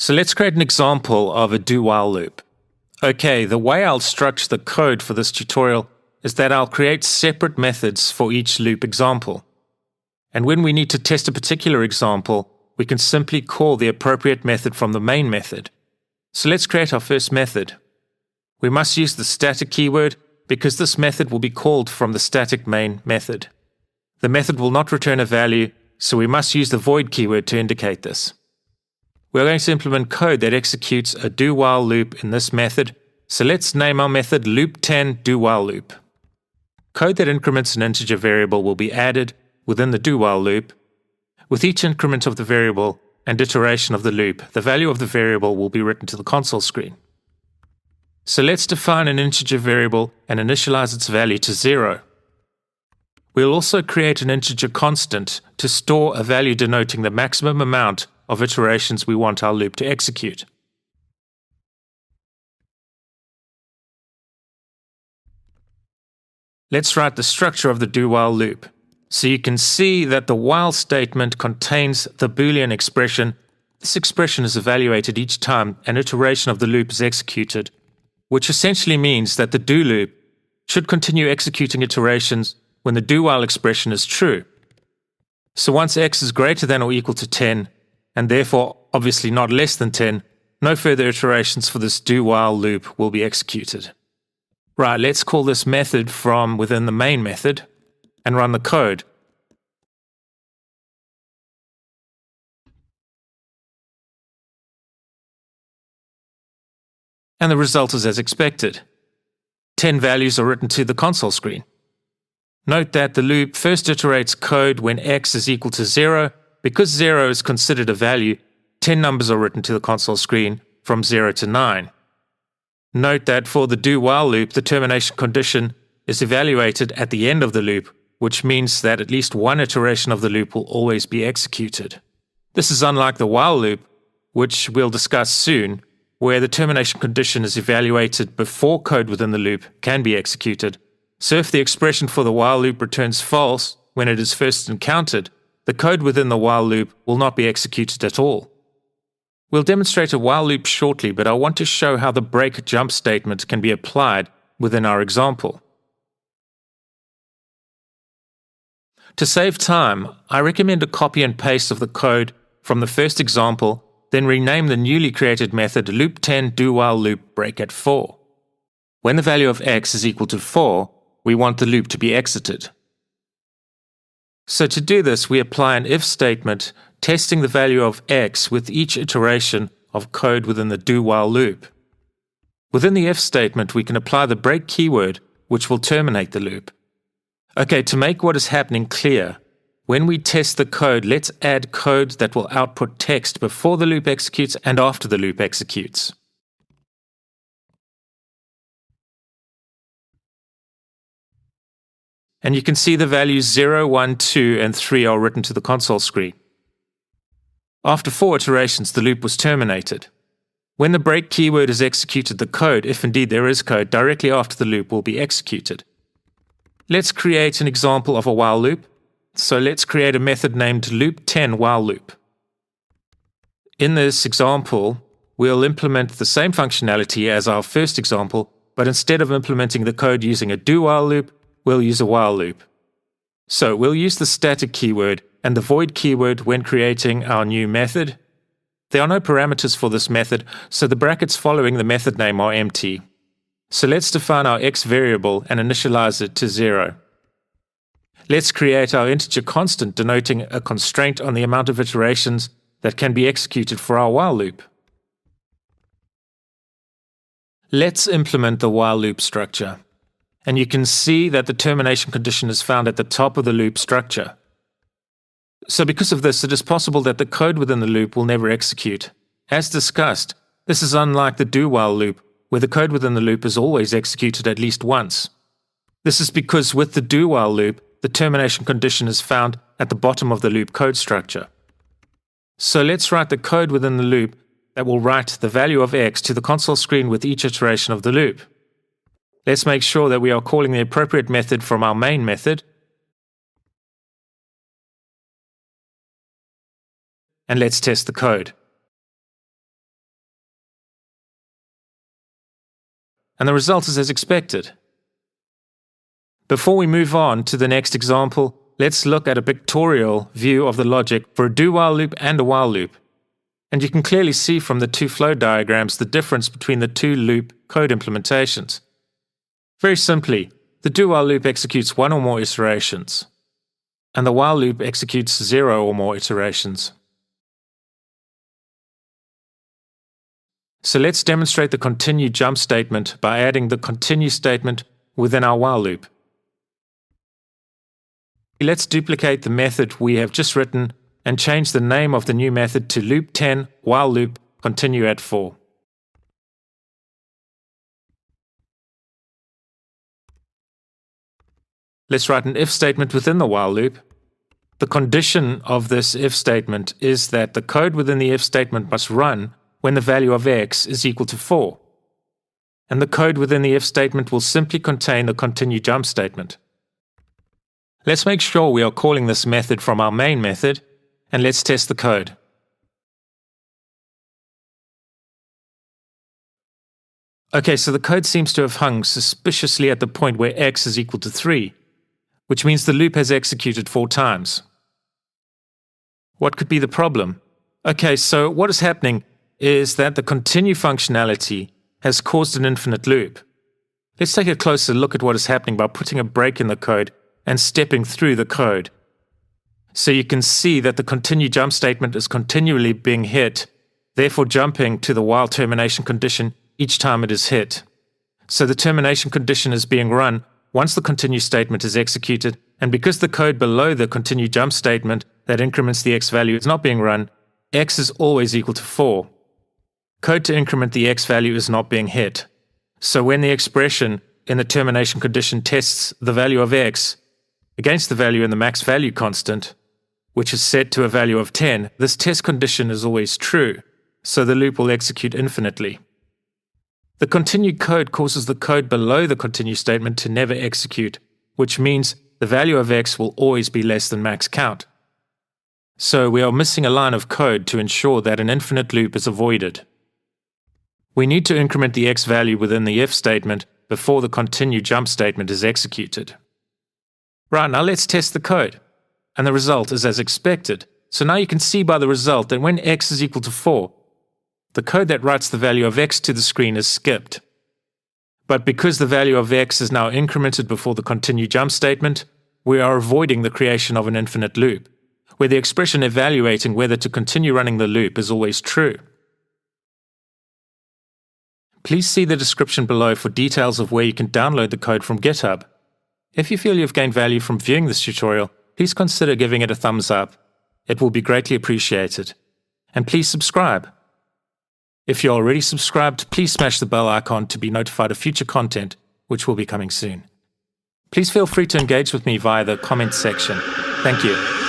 So let's create an example of a do-while loop. Okay, the way I'll structure the code for this tutorial is that I'll create separate methods for each loop example. And when we need to test a particular example, we can simply call the appropriate method from the main method. So let's create our first method. We must use the static keyword because this method will be called from the static main method. The method will not return a value, so we must use the void keyword to indicate this. We're going to implement code that executes a do-while loop in this method, so let's name our method loop10 do-while loop. Code that increments an integer variable will be added within the do-while loop. With each increment of the variable and iteration of the loop, the value of the variable will be written to the console screen. So let's define an integer variable and initialize its value to 0. We'll also create an integer constant to store a value denoting the maximum amount of iterations we want our loop to execute. Let's write the structure of the do-while loop. So you can see that the while statement contains the Boolean expression. This expression is evaluated each time an iteration of the loop is executed, which essentially means that the do loop should continue executing iterations when the do-while expression is true. So once x is greater than or equal to 10, and therefore obviously not less than 10, no further iterations for this do-while loop will be executed. Right, let's call this method from within the main method and run the code. And the result is as expected. 10 values are written to the console screen. Note that the loop first iterates code when x is equal to 0. Because 0 is considered a value, 10 numbers are written to the console screen from 0 to 9. Note that for the do-while loop, the termination condition is evaluated at the end of the loop, which means that at least one iteration of the loop will always be executed. This is unlike the while loop, which we'll discuss soon, where the termination condition is evaluated before code within the loop can be executed. So if the expression for the while loop returns false when it is first encountered, the code within the while loop will not be executed at all. We'll demonstrate a while loop shortly, but I want to show how the break jump statement can be applied within our example. To save time, I recommend a copy and paste of the code from the first example, then rename the newly created method loop10 do-while loop break at 4. When the value of x is equal to 4, we want the loop to be exited. So to do this, we apply an if statement testing the value of x with each iteration of code within the do-while loop. Within the if statement, we can apply the break keyword, which will terminate the loop. Okay, to make what is happening clear, when we test the code, let's add code that will output text before the loop executes and after the loop executes. And you can see the values 0, 1, 2, and 3 are written to the console screen. After 4 iterations, the loop was terminated. When the break keyword is executed, the code, if indeed there is code, directly after the loop will be executed. Let's create an example of a while loop. So let's create a method named loop10 while loop. In this example, we'll implement the same functionality as our first example, but instead of implementing the code using a do-while loop, we'll use a while loop. So we'll use the static keyword and the void keyword when creating our new method. There are no parameters for this method, so the brackets following the method name are empty. So let's define our x variable and initialize it to 0. Let's create our integer constant denoting a constraint on the amount of iterations that can be executed for our while loop. Let's implement the while loop structure. And you can see that the termination condition is found at the top of the loop structure. So because of this, it is possible that the code within the loop will never execute. As discussed, this is unlike the do-while loop, where the code within the loop is always executed at least once. This is because with the do-while loop, the termination condition is found at the bottom of the loop code structure. So let's write the code within the loop that will write the value of x to the console screen with each iteration of the loop. Let's make sure that we are calling the appropriate method from our main method. And let's test the code. and the result is as expected. Before we move on to the next example, let's look at a pictorial view of the logic for a do-while loop and a while loop. And you can clearly see from the two flow diagrams the difference between the two loop code implementations. Very simply, the do-while loop executes one or more iterations, and the while loop executes 0 or more iterations. So let's demonstrate the continue jump statement by adding the continue statement within our while loop. Let's duplicate the method we have just written and change the name of the new method to loop10 while loop continue at 4. Let's write an if statement within the while loop. The condition of this if statement is that the code within the if statement must run when the value of x is equal to 4. And the code within the if statement will simply contain the continue jump statement. Let's make sure we are calling this method from our main method, and let's test the code. Okay, so the code seems to have hung suspiciously at the point where x is equal to 3, which means the loop has executed 4 times. What could be the problem? Okay, so what is happening is that the continue functionality has caused an infinite loop. Let's take a closer look at what is happening by putting a break in the code and stepping through the code. So you can see that the continue jump statement is continually being hit, therefore jumping to the while termination condition each time it is hit. So the termination condition is being run once the continue statement is executed, and because the code below the continue jump statement that increments the x value is not being run, x is always equal to 4. Code to increment the x value is not being hit. So when the expression in the termination condition tests the value of x against the value in the max value constant, which is set to a value of 10, this test condition is always true, so the loop will execute infinitely. The continue code causes the code below the continue statement to never execute, which means the value of x will always be less than max count. So we are missing a line of code to ensure that an infinite loop is avoided. We need to increment the x value within the if statement before the continue jump statement is executed. Right, now let's test the code. And the result is as expected. So now you can see by the result that when x is equal to 4, the code that writes the value of x to the screen is skipped. But because the value of x is now incremented before the continue jump statement, we are avoiding the creation of an infinite loop, where the expression evaluating whether to continue running the loop is always true. Please see the description below for details of where you can download the code from GitHub. If you feel you've gained value from viewing this tutorial, please consider giving it a thumbs up. It will be greatly appreciated. And please subscribe. If you're already subscribed, please smash the bell icon to be notified of future content, which will be coming soon. Please feel free to engage with me via the comments section. Thank you.